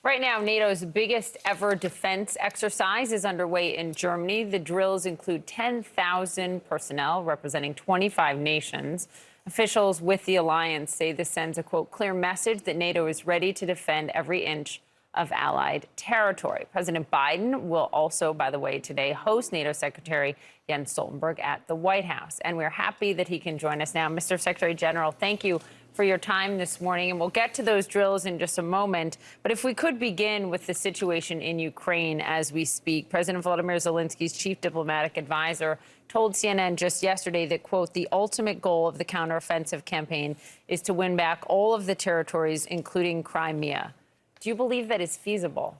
Right now, NATO's biggest ever defense exercise is underway in Germany. The drills include 10,000 personnel representing 25 nations. Officials with the alliance say this sends a, quote, clear message that NATO is ready to defend every inch of allied territory. President Biden will also, by the way, today host NATO Secretary Jens Stoltenberg at the White House. And we're happy that he can join us now. Mr. Secretary General, thank you for your time this morning, and we'll get to those drills in just a moment. But if we could begin with the situation in Ukraine as we speak. President Volodymyr Zelensky's chief diplomatic advisor told CNN just yesterday that, quote, the ultimate goal of the counteroffensive campaign is to win back all of the territories, including Crimea. Do you believe that is feasible?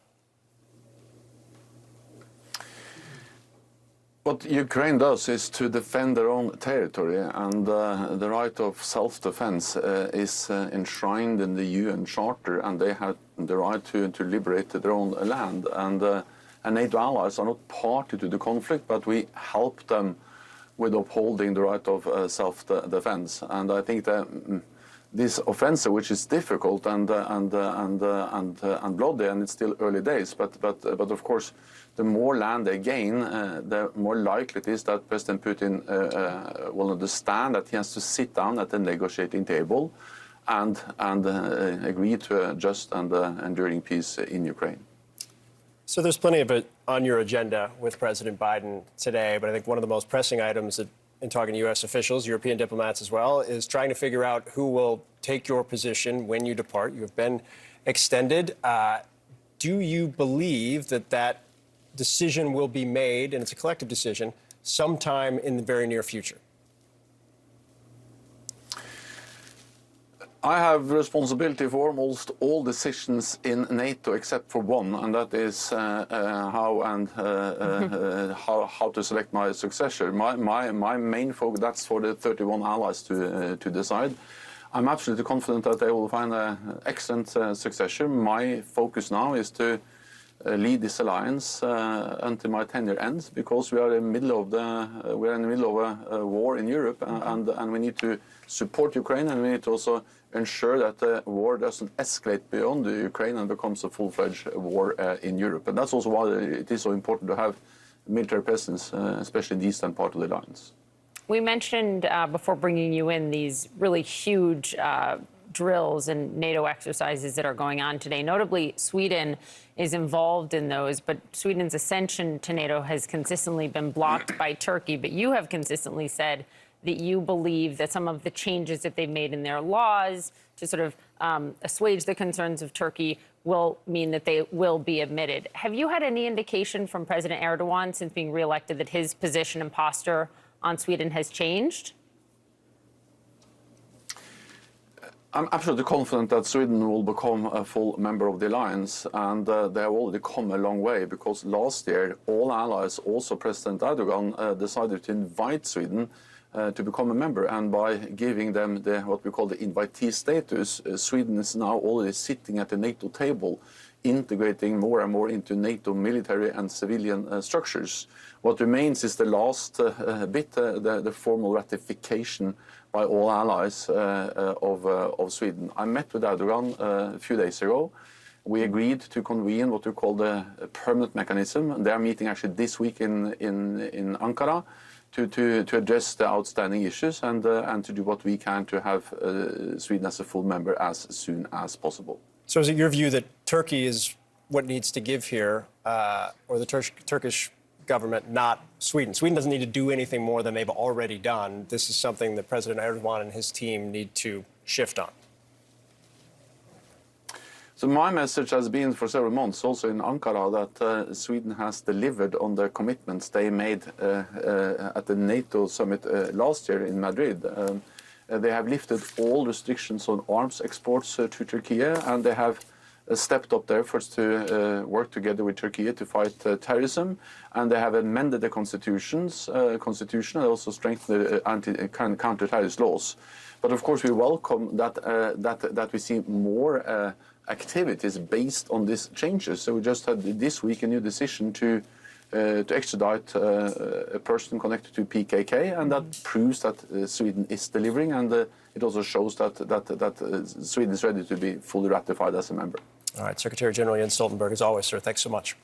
What Ukraine does is to defend their own territory, and the right of self-defense is enshrined in the UN Charter, and they have the right to liberate their own land. And NATO allies are not party to the conflict, but we help them with upholding the right of self-defense. And I think that this offensive, which is difficult and bloody, and it's still early days, but of course, the more land they gain, the more likely it is that President Putin will understand that he has to sit down at the negotiating table and agree to a just and enduring peace in Ukraine. So there's plenty of it on your agenda with President Biden today, but I think one of the most pressing items that, in talking to U.S. officials, European diplomats as well, is trying to figure out who will take your position when you depart. You have been extended. Do you believe that that decision will be made, and it's a collective decision, sometime in the very near future? I have responsibility for almost all decisions in NATO except for one, and that is how to select my successor. My main focus, that's for the 31 allies to decide. I'm absolutely confident that they will find an excellent successor. My focus now is to lead this alliance until my tenure ends, because we are in the middle of a war in Europe, and we need to support Ukraine, and we need to also ensure that the war doesn't escalate beyond Ukraine and becomes a full-fledged war in Europe. And that's also why it is so important to have military presence, especially in the eastern part of the alliance. We mentioned before bringing you in these really huge drills and NATO exercises that are going on today. Notably, Sweden is involved in those, but Sweden's ascension to NATO has consistently been blocked by Turkey. But you have consistently said that you believe that some of the changes that they've made in their laws to sort of assuage the concerns of Turkey will mean that they will be admitted. Have you had any indication from President Erdogan since being reelected that his position and posture on Sweden has changed? I'm absolutely confident that Sweden will become a full member of the alliance, and they have already come a long way, because last year all allies, also President Erdogan, decided to invite Sweden to become a member, and by giving them what we call the invitee status, Sweden is now already sitting at the NATO table, integrating more and more into NATO military and civilian structures. What remains is the last bit, the formal ratification by all allies of Sweden. I met with Erdogan a few days ago. We agreed to convene what we call the permanent mechanism. They are meeting actually this week in Ankara to address the outstanding issues and to do what we can to have Sweden as a full member as soon as possible. So is it your view that Turkey is what needs to give here, or the Turkish government, not Sweden? Sweden doesn't need to do anything more than they've already done. This is something that President Erdogan and his team need to shift on. So my message has been for several months, also in Ankara, that Sweden has delivered on the commitments they made at the NATO summit last year in Madrid. They have lifted all restrictions on arms exports to Turkey, and they have stepped up their efforts to work together with Turkey to fight terrorism, and they have amended the constitution and also strengthened the counter-terrorist laws. But of course, we welcome that we see more activities based on these changes. So we just had this week a new decision to extradite a person connected to PKK, and that proves that Sweden is delivering, and it also shows that Sweden is ready to be fully ratified as a member. All right, Secretary General Jens Stoltenberg, as always, sir, thanks so much.